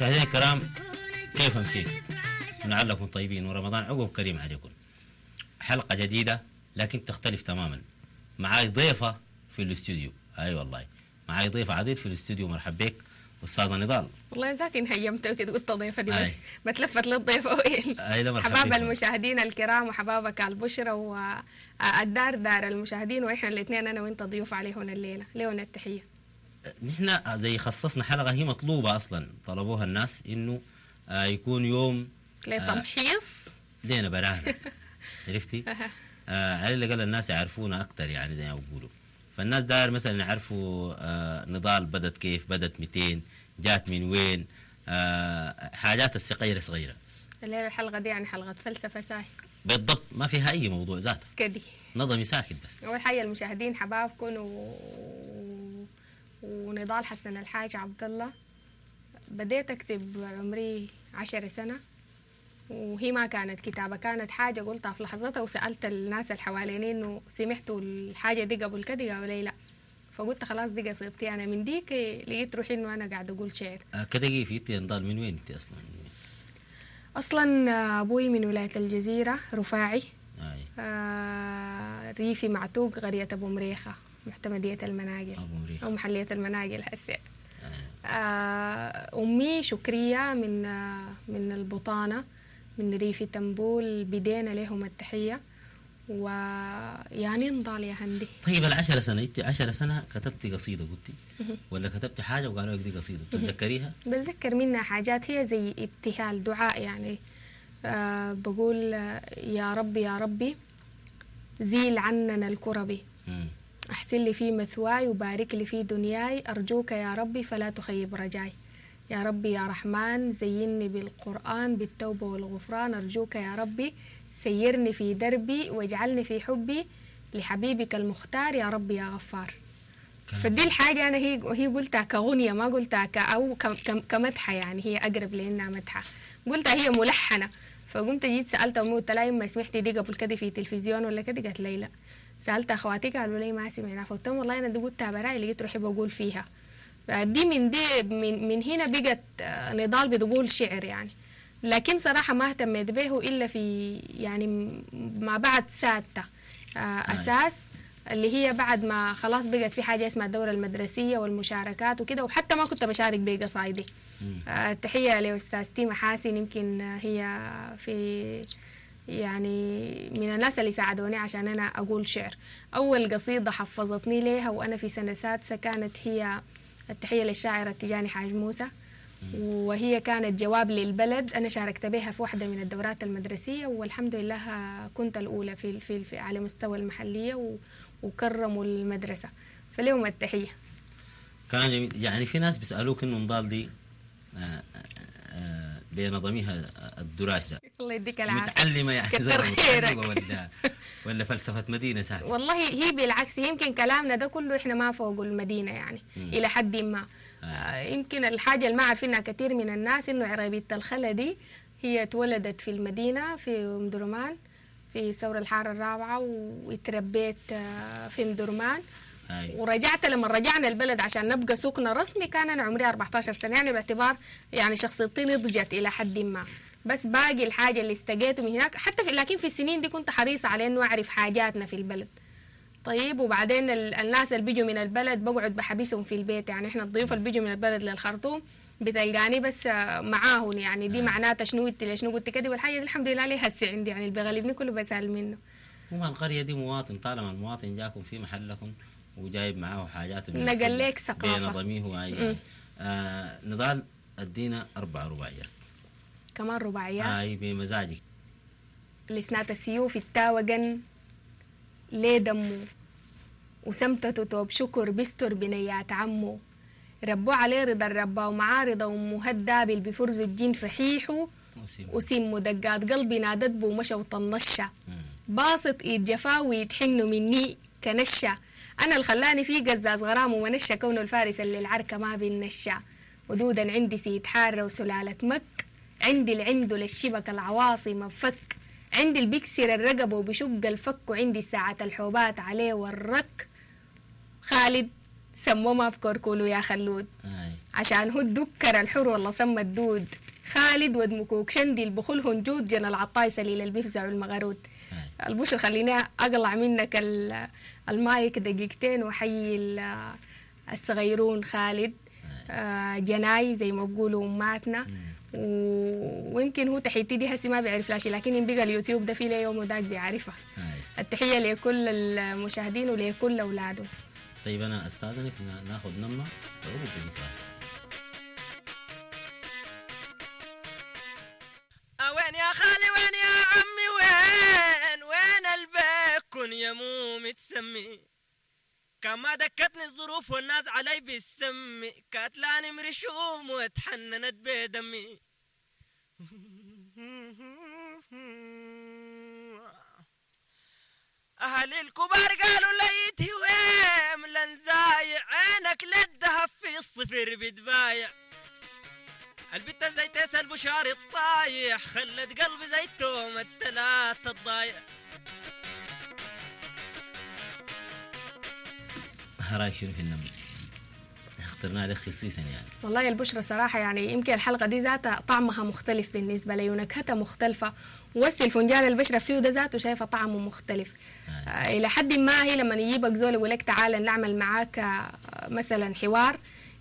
مشاهدينا الكرام، كيف امسيتم؟ لعلكم طيبين ورمضان عقب كريم عليكم. حلقة جديدة لكن تختلف تماما. معاي ضيفة في الاستوديو. اي والله معاي ضيفة عديد في الاستوديو. مرحبا بك استاذة نضال. والله ذاتي انهيمت وكده قلت ضيفة دي بس بتلفت للضيفة وين. حباب المشاهدين الكرام وحبابك البشرى والدار دار المشاهدين، واحنا الاثنين انا وانت ضيوف عليهم الليلة. ليهم التحية. نحن زي خصصنا حلقة هي مطلوبة اصلا، طلبوها الناس انه يكون يوم لتمحيص لينا براهنة. عرفتي؟ على الأقل الناس يعرفونا أكتر، يعني زي ما بيقولوا. فالناس داير مثلا يعرفوا نضال بدت كيف، بدت 200 جات من وين، حاجات الصغيرة صغيرة. الليلة الحلقة دي يعني حلقة فلسفة ساي بالضبط، ما فيها أي موضوع ذاته كدي نظمي ساكت بس. أول حاجة المشاهدين حبابكم ونضال حسن الحاج عبد الله. بديت أكتب عمري 10 سنة، وهي ما كانت كتابة، كانت حاجة قلتها في لحظتها وسألت الناس اللي حواليني إنه سمعتوا الحاجة دي قبل كده قالوا لي لا، فقلت خلاص دي قصيدتي أنا. من ديك لقيت روحي إنه أنا قاعدة أقول شعر. كده كيف أنت نضال من وين أنت أصلا؟ أصلا أبوي من ولاية الجزيرة رفاعي. ريفي معتوق قرية أبو مريخة محتمدية المناقل أو محلية المناقل هسه. أمي شكرية من البطانة من ريف تنبول. بدينا لهم التحية ويعني نضال يا هندي. طيب 10 سنة أنت 10 سنة كتبتي قصيدة قلتي ولا كتبتي حاجة وقالوا لك دي قصيدة بتتذكريها؟ بتذكر منها حاجات هي زي ابتهال دعاء يعني. بقول يا ربي يا ربي زيل عننا الكربي، أحسن لي في مثواي وبارك لي في دنياي، أرجوك يا ربي فلا تخيب رجاي. يا ربي يا رحمن زيني بالقرآن بالتوبة والغفران، أرجوك يا ربي سيرني في دربي واجعلني في حبي لحبيبك المختار يا ربي يا غفار. فدي الحاجة أنا هي قلتها كغنية، ما قلتها أو كمدحة، يعني هي أقرب لأنها مدحة. قلتها هي ملحنة. فقمت جيت سألت أمي قلت لها ما سمعتي دي قبل كده في تلفزيون ولا كده؟ قالت لي لا. سألت أخواتي قالوا لي ما سمعنا. فقلت لهم والله أنا دي قلتها براي لقيت روحي بقول فيها. دي من هنا بقت نضال بتقول شعر يعني. لكن صراحة ما اهتميت به إلا في يعني ما بعد سادة أساس، اللي هي بعد ما خلاص بقت في حاجة اسمها الدورة المدرسية والمشاركات وكده، وحتى ما كنت بشارك بقصايدي. التحية لأستاذتي محاسن، يمكن هي في يعني من الناس اللي ساعدوني عشان أنا أقول شعر. أول قصيدة حفظتني ليها وأنا في سنة سادسة كانت هي التحية للشاعر التجاني حاج موسى، وهي كانت جواب للبلد. أنا شاركت بها في واحدة من الدورات المدرسية والحمد لله كنت الأولى في على مستوى المحلية وكرموا المدرسة، فليهم التحية. كان جميل. يعني في ناس بيسألوك إنه نضال دي بنظامها الدراج ده الله يديك العافية متعلمة يعني كتر خيرك ولا فلسفة مدينة ساكنة؟ والله هي بالعكس، يمكن كلامنا ده كله احنا ما فوق المدينة يعني إلى حد ما. يمكن الحاجة اللي ما عارفينها كثير من الناس إنه عربية الخلا دي هي اتولدت في المدينة في أم درمان في ثورة الحارة الرابعة، واتربيت في أم درمان. ورجعت لما رجعنا البلد عشان نبقى سكنة رسمي كان أنا عمري 14 سنة، يعني باعتبار يعني شخصيتي نضجت إلى حد ما. بس باقي الحاجة اللي استجيته من هناك حتى لكن في السنين دي كنت حريصة على إنه أعرف حاجاتنا في البلد. طيب وبعدين الناس اللي بيجوا من البلد بقعد بحبسهم في البيت، يعني إحنا الضيوف اللي بيجوا من البلد للخرطوم بتلقاني بس معاهم، يعني دي معناتها شنو قلت لي شنو قلت كده، والحاجة دي الحمد لله ليه هسه عندي، يعني اللي بيغلبني كله بسأل منه. هم القرية دي مواطن، طالما المواطن جاكم في محلكم وجايب معاه حاجات نقل لك ثقافة بنظاميه. نضال ادينا 4 رباعيات كمان رباعيات بمزاجك. لسنات السيوف التاوغن ليه دمه وسمتته توب شكر بستر بنيات عمه، ربوا عليه رضا الربا ومعاه رضا ومهدى بالبفرز الجين فحيحه وسم دقات قلبي نادت بو ومشى وطنشة باسط ايد جفاه ويتحنوا مني كنشة، انا اللي خلاني فيه قزاز غرام ومنشة كونه الفارس اللي العركة ما بينشة، ودودا عندي سيد حارة وسلالة مك، عندي العنده للشبك العواصم فك، عندي البكسر الرقبة وبشق الفك، وعندي ساعة الحوبات عليه والرك، خالد سموه ما بكركولو يا خلود. عشان هو الدكر الحر والله سمى الدود. خالد ود مكوك شندي البخلهن جود جن العطاي سليل البيفزع والمغارود. البشر خليني أقلع منك المايك دقيقتين وحي الصغيرون خالد جناي زي ما بقولوا أماتنا. ويمكن هو تحيتي دي هسي ما بيعرف لاشي، لكن إن بقى اليوتيوب ده في ليه يوم وداك بيعرفها. التحية لكل المشاهدين ولكل أولاده. طيب أنا أستاذنك ناخذ نمة وين يا خالي وين يا عمي وين البكن يا مو متسمي كما دكتني الظروف والناس علي بالسم كاتلاني مرشوم واتحننت بدمي أهل الكبار قالوا ليتي ويم لنزايع عينك للذهب في الصفر بتبايع البت زي تسال بشار الطايح خلت قلبي زي توم التلاتة الضايع. رايك شنو في النمل؟ اخترناها لك خصيصا يعني. والله البشرة صراحة يعني يمكن الحلقة دي ذاتها طعمها مختلف بالنسبة لي ونكهتها مختلفة، ووسي الفنجان البشرة فيه ده ذاته شايفة طعمه مختلف. إلى حد ما هي لما يجيبك زول يقول لك تعال نعمل معاك مثلا حوار،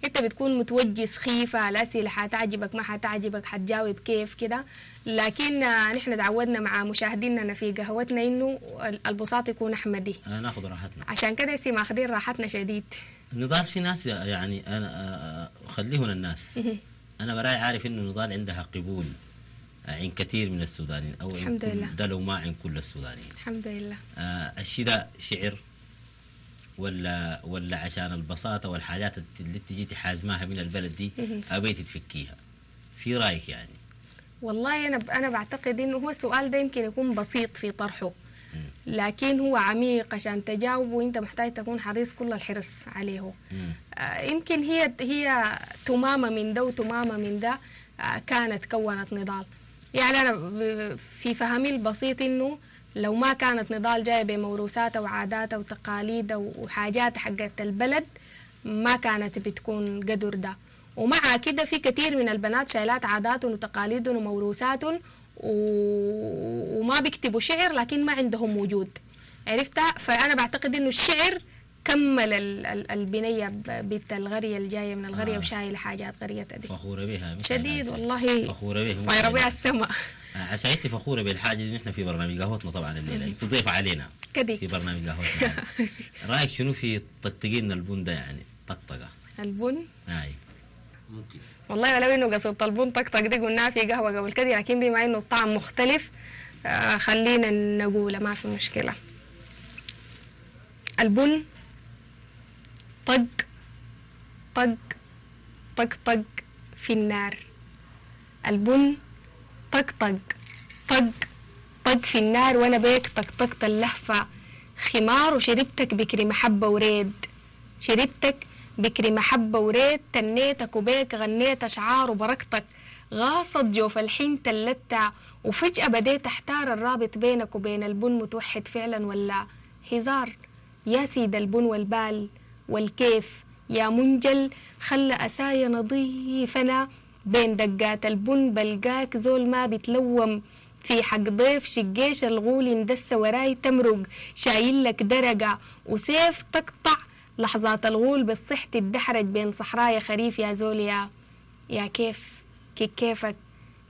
انت بتكون متوجه سخيفة، الأسئلة حتعجبك ما حتعجبك حتجاوب كيف كده، لكن نحن تعودنا مع مشاهديننا في قهوتنا انه البساط يكون احمدي. ناخذ راحتنا عشان كده هسي ماخذين راحتنا شديد. نضال في ناس يعني انا خليهن الناس انا براي عارف انه نضال عندها قبول عند كثير من السودانيين او الحمد لله، ده لو ما عند كل السودانيين الحمد لله. الشيء ده شعر ولا عشان البساطه والحاجات اللي تجي حازماها من البلد دي ابيت تفكيها؟ في رايك يعني؟ والله انا بعتقد انه هو السؤال ده يمكن يكون بسيط في طرحه، لكن هو عميق عشان تجاوبه وانت محتاج تكون حريص كل الحرص عليه. يمكن هي تمامة من ده وتمامة من ده كانت كونت نضال. يعني انا في فهمي البسيط انه لو ما كانت نضال جايه بموروثاتها وعاداتها وتقاليدها وحاجات حقت البلد ما كانت بتكون قدر ده. ومع كده في كثير من البنات شايلات عاداتهم وتقاليدهم وموروثاتهم وما بيكتبوا شعر لكن ما عندهم وجود، عرفتها؟ فأنا بعتقد إنه الشعر كمل البنية بنت الغرية الجاية من الغرية وشايلة حاجات غريتها دي. فخورة بها شديد والله، فخورة بها طايرة بها السماء. سعيدتي فخورة بالحاجة دي. نحن في برنامج قهوتنا طبعا الليلة تضيف علينا كدي في برنامج قهوتنا. رأيك شنو في طقطقين البن ده يعني؟ طقطقة البن؟ اي ممكن والله ولو انه قصة البن طقطق دي قلناها في قهوة قبل كده، لكن بما انه الطعم مختلف خلينا نقوله ما في مشكلة. البن طق طق طق طق في النار. البن طق طق طق طق في النار وانا بيك طقطقت اللهفة خمار وشربتك بكري محبة وريد. شربتك بكري محبة وريد، تنيتك وبيك غنيت أشعار وبركتك غاصت جوف الحين تلتع، وفجأة بديت أحتار الرابط بينك وبين البن متوحد فعلا ولا هزار. يا سيد البن والبال والكيف يا منجل خلى أسايا نظيفنا بين دقات البن بلقاك زول ما بتلوم في حق ضيف شقيش الغول اندس وراي تمرق شايل لك درقة وسيف تقطع لحظات الغول بالصح تدحرج بين صحرايا خريف يا زول يا كيفك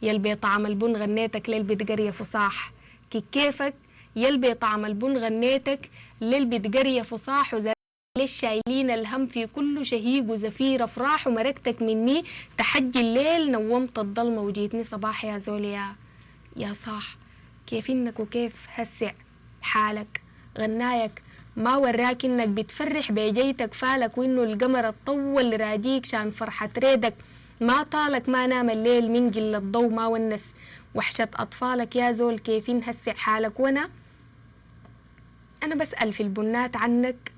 يلبي طعم البن غنيتك ليل بتقرية فصاح كيفك يلبي طعم البن غنيتك ليل بتقرية فصاح وزي ليش شايلين الهم في كل شهيق وزفير افراح ومركتك مني تحجي الليل نومت الظلمة وجيتني صباح يا زول يا صاح. كيف انك وكيف هسع حالك غنايك ما وراك انك بتفرح بجيتك فالك وانه القمر الطول راجيك شان فرحة ريدك ما طالك ما نام الليل من قلة الضو ما ونس وحشة أطفالك يا زول كيف هسع حالك. وانا بسأل في البنات عنك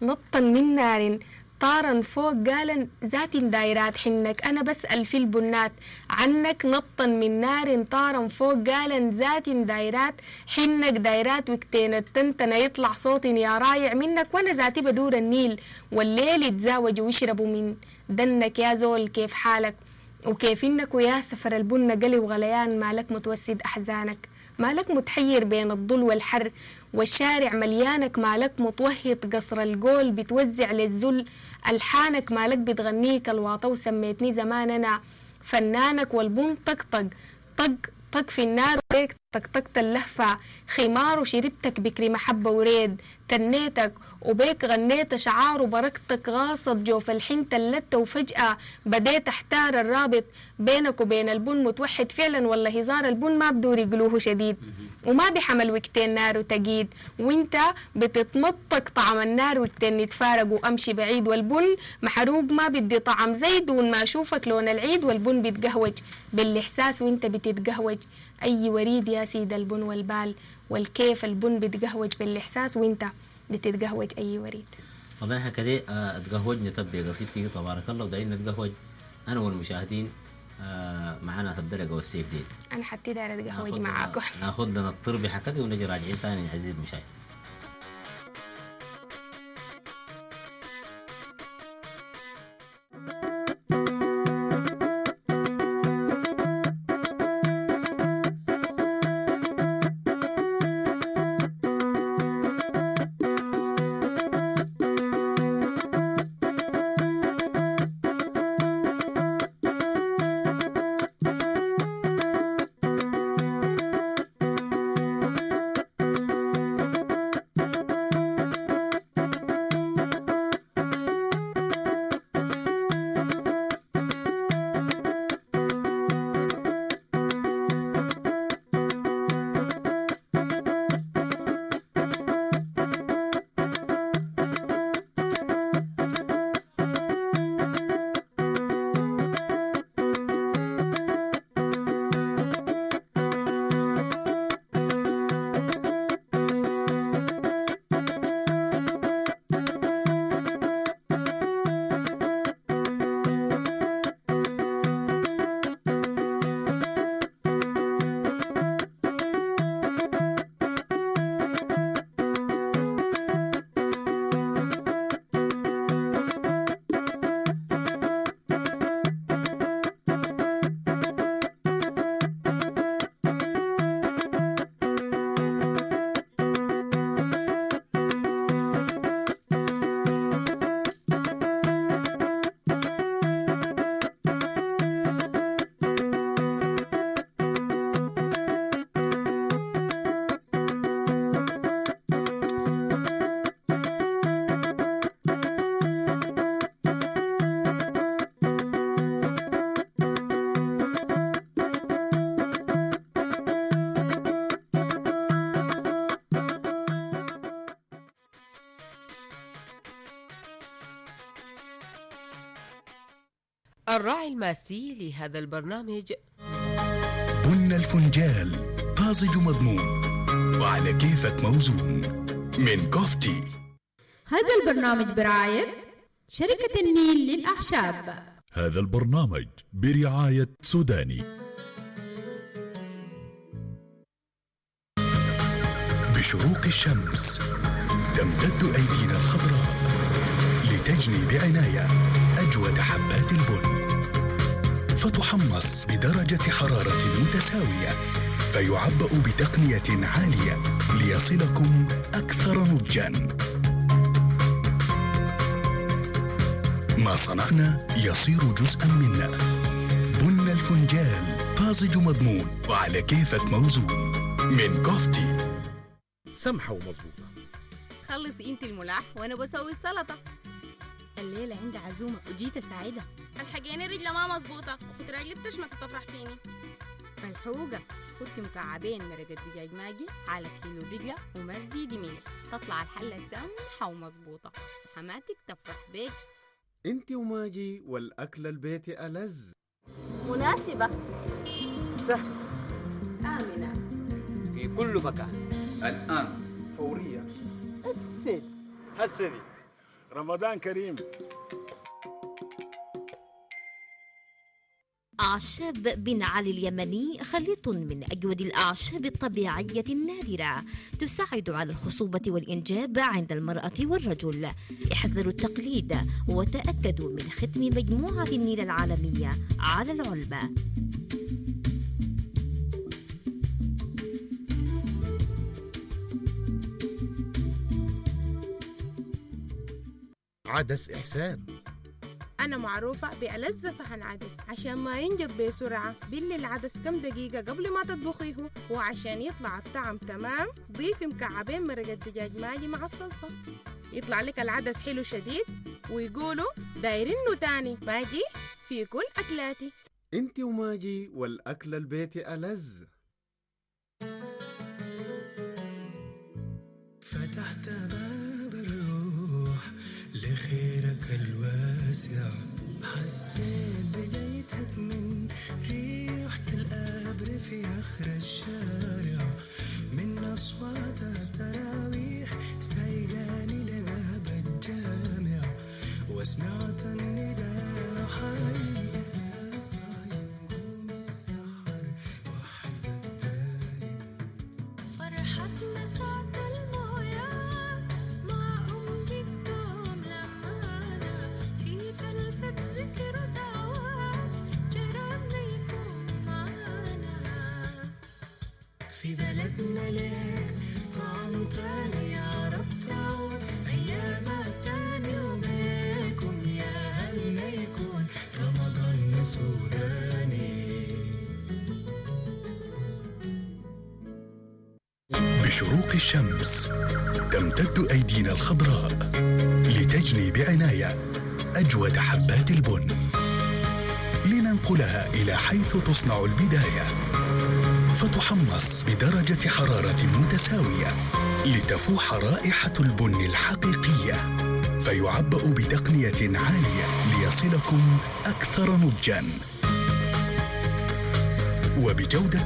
نطا من نار طارا فوق قالا ذات دايرات حنك أنا بسأل في البنات عنك نطا من نار طارا فوق قالا ذات دايرات حنك دايرات وكتين التنتنة يطلع صوت يا رايع منك وأنا ذاتي بدور النيل والليل يتزاوج ويشربوا من دنك يا زول كيف حالك وكيف إنك ويا سفر البن قلي وغليان مالك متوسد أحزانك مالك متحير بين الضل والحر والشارع مليانك مالك متوهط قصر القول بتوزع للذل ألحانك مالك بتغنيك الواطة وسميتني زمان أنا فنانك والبن طق طق طق في النار وريك طقطقت اللهفة خمار وشربتك بكري محبة وريد تنيتك وبيك غنيت شعار وبركتك غاصت جوف الحنت اللتة وفجأة بديت احتار الرابط بينك وبين البن متوحد فعلا ولا هزار البن ما بدور يقلوه شديد وما بحمل وقتين نار وتقيد وانت بتتمطق طعم النار وقتين نتفارق وامشي بعيد والبن محروق ما بدي طعم زيد وما اشوفك لون العيد والبن بيتقهوج بالاحساس وانت بتتقهوج اي وريد يا سيد البن والبال والكيف البن بتقهوج بالاحساس وانت بتتقهوج اي وريد. والله احنا كده اتقهوجنا تبي قصيدتي تبارك الله ودايما نتقهوج انا والمشاهدين معنا الدرجه والسيف دي. انا حتى دايره اتقهوج معاكم. ناخذ لنا الطربي حكتي ونجي راجعين ثاني عزيز المشاهد. الراعي الماسي لهذا البرنامج بن الفنجال طازج مضمون وعلى كيفك موزون من كوفتي. هذا البرنامج برعاية شركة النيل للأعشاب. هذا البرنامج برعاية سوداني. بشروق الشمس تمتد أيدينا الخضراء لتجني بعناية أجود حبات البن، فتحمص بدرجة حرارة متساوية، فيعبأ بتقنية عالية ليصلكم أكثر نضجاً. ما صنعنا يصير جزءاً منا. بن الفنجال طازج مضمون وعلى كيفك موزون من كوفتي. سمحة ومظبوطة. خلصي انت الملاح وانا بسوي السلطة. الليلة عندي عزومة وجيت اساعدها. الحقيني رجلة ما مظبوطة وخد رجلي بتشمت تطرح فيني. ملحوقة خدتي مكعبين مرقة دجاج ماجي على كيلو رجلة وما تزيدي منه، تطلع الحلة سمحة ومظبوطة وحماتك تفرح بيك. انت وماجي والأكل البيتي ألذ. مناسبة سهل آمنة في كل مكان الآن فورية السد هسدي رمضان كريم. أعشاب بن علي اليمني خليط من أجود الأعشاب الطبيعية النادرة تساعد على الخصوبة والإنجاب عند المرأة والرجل. احذروا التقليد وتأكدوا من ختم مجموعة النيل العالمية على العلبة. عدس إحسان. أنا معروفة بألذ صحن عدس عشان ما ينجض بسرعة. بلي العدس كم دقيقة قبل ما تطبخيه، وعشان يطلع الطعم تمام ضيفي مكعبين مرقة دجاج ماجي مع الصلصة، يطلع لك العدس حلو شديد ويقولوا دايرينه تاني. ماجي في كل أكلاتي. انت وماجي والأكل البيتي ألذ. فتحت باب الروح لخيرك الواسع، حسيت بجيتك من ريحة القبر في آخر الشارع، من أصوات التراويح سايقاني لباب الجامع، وسمعت النداء حي يا صايم قوم السحر وحد الدايم. فرحتنا ساعة المويات مع أمكم لمانا في جلسة ذكر ودعوات جيراننا يكون معانا. في بلدنا لك طعم تاني يا رب تعود أيامك تاني وميكم يا هلنا يكون رمضان سوداني. بشروق الشمس تمتد أيدينا الخضراء لتجني بعناية أجود حبات البن، لننقلها إلى حيث تصنع البداية، فتحمص بدرجة حرارة متساوية لتفوح رائحة البن الحقيقية، فيعبأ بتقنية عالية ليصلكم أكثر نضجاً وبجودة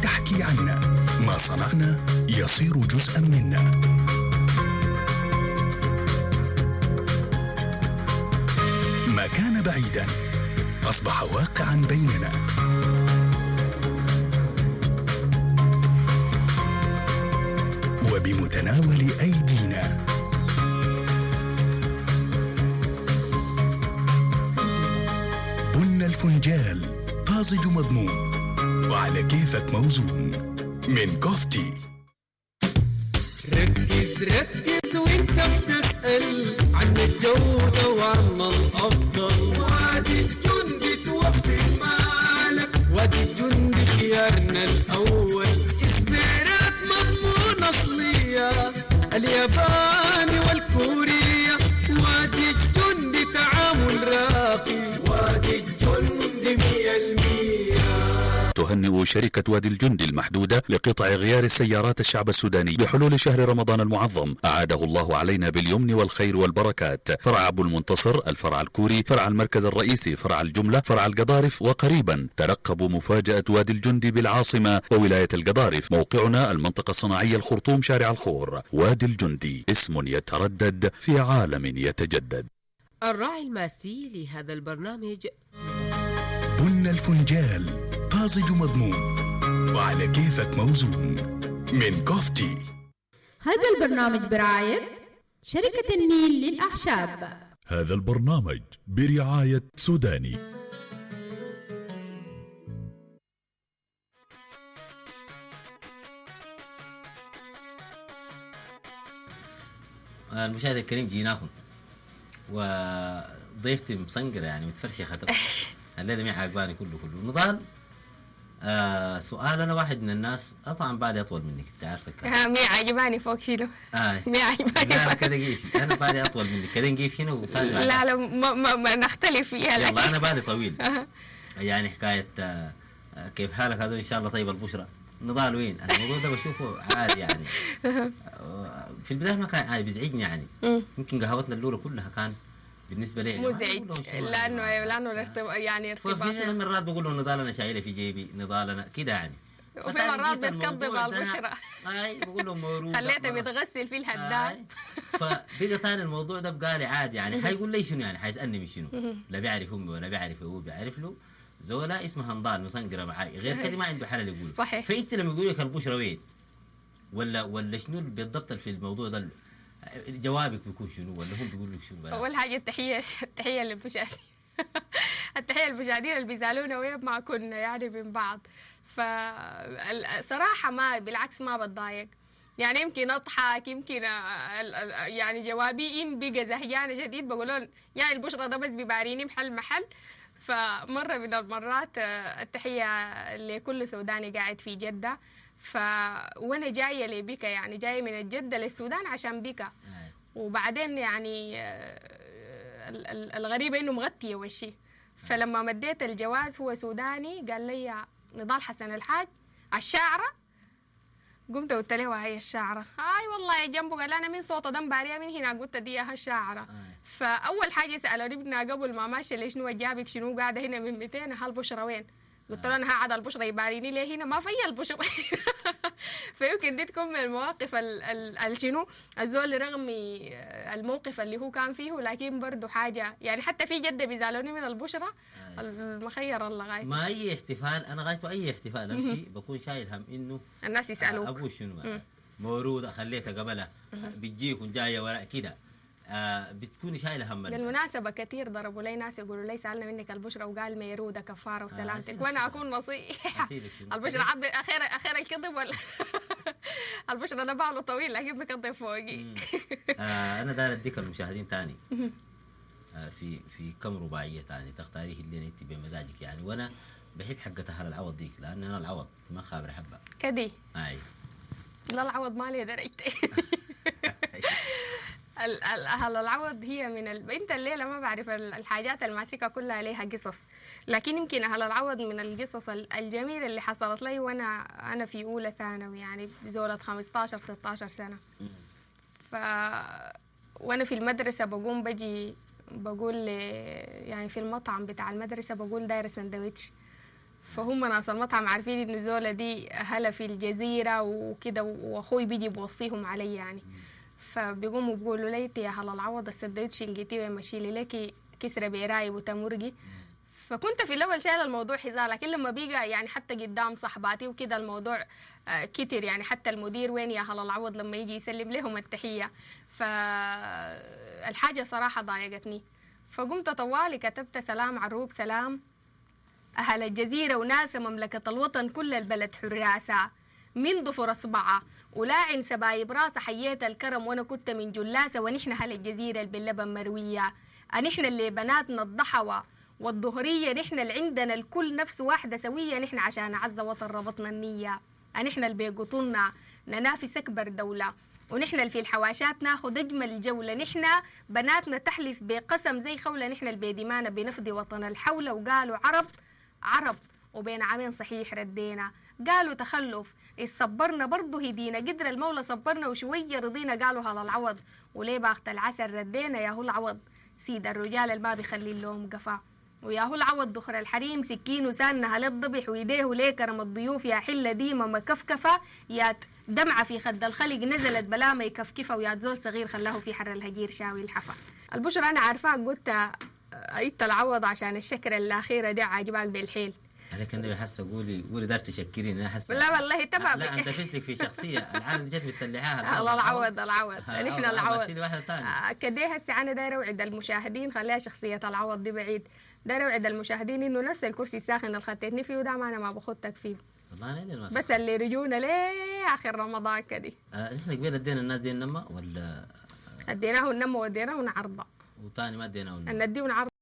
تحكي عنا. ما صنعنا يصير جزءاً منا. ما كان بعيداً أصبح واقعاً بيننا. وبمتناول أيدينا. بن الفنجال طازج مضمون وعلى كيفك موزون من كوفتي. ركز ركز وانت بتسأل عن الجودة وعن الأفضل. وادي الجندي توفي مالك، وادي الجندي خيارنا الأول. إسبيرات مضمون أصلية الياباني والكورية. وادي الجندي تعامل راقي، وادي الجندي 100%. تهنئ شركة وادي الجندي المحدودة لقطع غيار السيارات الشعب السوداني بحلول شهر رمضان المعظم، أعاده الله علينا باليمن والخير والبركات. فرع أبو المنتصر، الفرع الكوري، فرع المركز الرئيسي، فرع الجملة، فرع القضارف، وقريبا ترقبوا مفاجأة وادي الجندي بالعاصمة وولاية القضارف. موقعنا المنطقة الصناعية الخرطوم، شارع الخور. وادي الجندي، اسم يتردد في عالم يتجدد. الراعي الماسي لهذا البرنامج بن الفنجال طازج مضمون وعلى كيفك موزون من كوفتي. هذا البرنامج برعاية شركة النيل للأعشاب. هذا البرنامج برعاية سوداني. المشاهد الكريم، جيناكم وضيفتي مصنقرة يعني متفرشة الليلة مي عاقباني كله نضال. سؤال أنا واحد من الناس أطعم بالي أطول منك، أنت عارفة الكلام. مي عجباني فوق شنو؟ مي عجباني. لا كده جيفي، أنا بالي أطول منك، كده نجيف هنا وتاني. لا ما نختلف فيها. يلا أنا بالي طويل. يعني حكاية كيف حالك هذول إن شاء الله طيب البشرة. نضال وين؟ أنا الموضوع ده بشوفه عادي يعني. في البداية ما كان عادي، بيزعجني يعني. يمكن قهوتنا الأولى كلها كان بالنسبه لي مزعج، لانه يعني ارتباطنا. في مرات بقول له نضال انا شايله في جيبي، نضال انا كده يعني. وفي مرات بتكذب على البشره. بقول له موروث خليته بيتغسل في الهدان. فبقى ثاني الموضوع ده بقى لي عادي يعني. حيقول لي شنو يعني، حيسالني من شنو؟ لا بيعرف امي ولا بيعرف ابوه، بيعرف له زولا اسمها نضال مسنقره معاي غير كده ما عنده حل يقول. صحيح. فانت لما يقول لك البشره وين ولا شنو بالضبط في الموضوع ده جوابك بيكون شنو ولا هم بيقولوا لك شنو؟ اول حاجه التحيه للمشاهدين التحيه للمشاهدين اللي بيسالونا وين ما كنا يعني من بعض. فصراحه ما بالعكس ما بتضايق يعني يمكن اضحك يمكن يعني جوابي ان بقى زهيانه شديد بقول لهم يعني البشرة ده بس بيباريني محل. فمره من المرات التحيه لكل سوداني قاعد في جده وانا جايه لبيكا يعني جايه من الجده للسودان عشان بيكا. وبعدين يعني الغريبه انه مغطيه وشي. فلما مديت الجواز هو سوداني قال لي نضال حسن الحاج الشاعره. قمت قلت له هاي الشاعره والله جنبه قال انا من صوت دم باريه من هنا قلت دي الشاعره. فاول حاجه سالوني ابنها قبل ما ماشي ليش شنو جابك شنو قاعده هنا من 200 هالبشره وين؟ قلت له انا قاعد البشره يباريني ليه هنا ما في البشره. فيمكن دي تكون من المواقف الشنو الزول رغم الموقف اللي هو كان فيه لكن برضه حاجه يعني حتى في جده بيزعلوني من البشره المخير الله غايته. ما اي احتفال انا غايته اي احتفال امشي بكون شايل هم انه الناس يسالوك ابو شنو مورود خليتها قبلها بتجيكم جايه وراء كده بتكوني شايله هم. بالمناسبه كثير ضربوا لي ناس يقولوا لي سالنا منك البشره وقال ميروده كفاره وسلامتك وانا اكون نصيحه البشره عبد اخير الكذب ولا البشره ده باله طويل لكن بكذب فوقي. انا داير اديك المشاهدين ثاني في كم رباعيه ثاني تختاريه اللي انت بمزاجك يعني. وانا بحب حقة هلا العوض ديك لان انا العوض ما خابر حبه كدي اي لا العوض ما لي درجتي. هلا العوض هي من انت الليله ما بعرف الحاجات الماسكه كلها ليها قصص لكن يمكن هلا العوض من القصص الجميله اللي حصلت لي وانا في اولى ثانوي يعني زولة 15 16 سنه. وانا في المدرسه بقوم بجي بقول يعني في المطعم بتاع المدرسه بقول دايره سندويتش. فهم ناس المطعم عارفين انه زوله دي هلا في الجزيره وكده واخوي بيجي بوصيهم علي يعني. فبيقوموا بيقولوا لي يا هلا العوض السندوتش لقيتيه ويمشي لي لك كسره بيراي وتمرقي. فكنت في الاول شايله الموضوع حزام لكن لما بيجي يعني حتى قدام صحباتي وكده الموضوع كتير يعني حتى المدير وين يا هلا العوض لما يجي يسلم لهم التحيه. فالحاجه صراحه ضايقتني. فقمت طوالي كتبت سلام عروب سلام اهل الجزيره وناس مملكه الوطن كل البلد حراسه من ضفر اصبعه ولاعن سبايب راسه حييت الكرم وانا كنت من جلاسه ونحن اهل الجزيره اللي باللبن مرويه نحن اللي بناتنا الضحوه والظهريه نحن اللي عندنا الكل نفس واحده سويه نحن عشان اعز وطن ربطنا النيه نحن اللي بيقطنا ننافس اكبر دوله ونحن اللي في الحواشات ناخذ اجمل جوله نحن بناتنا تحلف بقسم زي خوله نحن اللي بدمانا بنفضي وطن الحوله وقالوا عرب وبين عامين صحيح ردينا قالوا تخلف صبرنا برضه هدينا قدر المولى صبرنا وشويه رضينا قالوا هلا العوض وليه باخت العسل ردينا يا هو العوض سيد الرجال اللي ما بيخلي لهم قفا ويا هو العوض دخر الحريم سكين وسانها للضبح ويديه ليه كرم الضيوف يا حله ديمه مكفكفه يا دمعه في خد الخلق نزلت بلا ما يكفكفه ويا زول صغير خلاه في حر الهجير شاوي الحفا. البشرى انا عارفاها قلت ايت العوض عشان الشكر الاخيره دي عاجباك بالحيل. انا كان حاسه قولي دار تشكرين انا حاسه لا والله تمام لا انت فزتك في شخصيه العالم جت متلعاها الله العوض نحن العوض واحده ثانيه كده هسه انا دايره اوعد المشاهدين خليها شخصيه العوض دي بعيد دايره اوعد المشاهدين انه نفس الكرسي الساخن اللي خدتني فيه ده ما انا ما بخدك فيه والله بس اللي رجونا ليه اخر رمضان كده نحن قبل ادينا الناس دي النما ولا اديناه النما وديناه ونعرضه وثاني ما اديناه نديه ونعرضه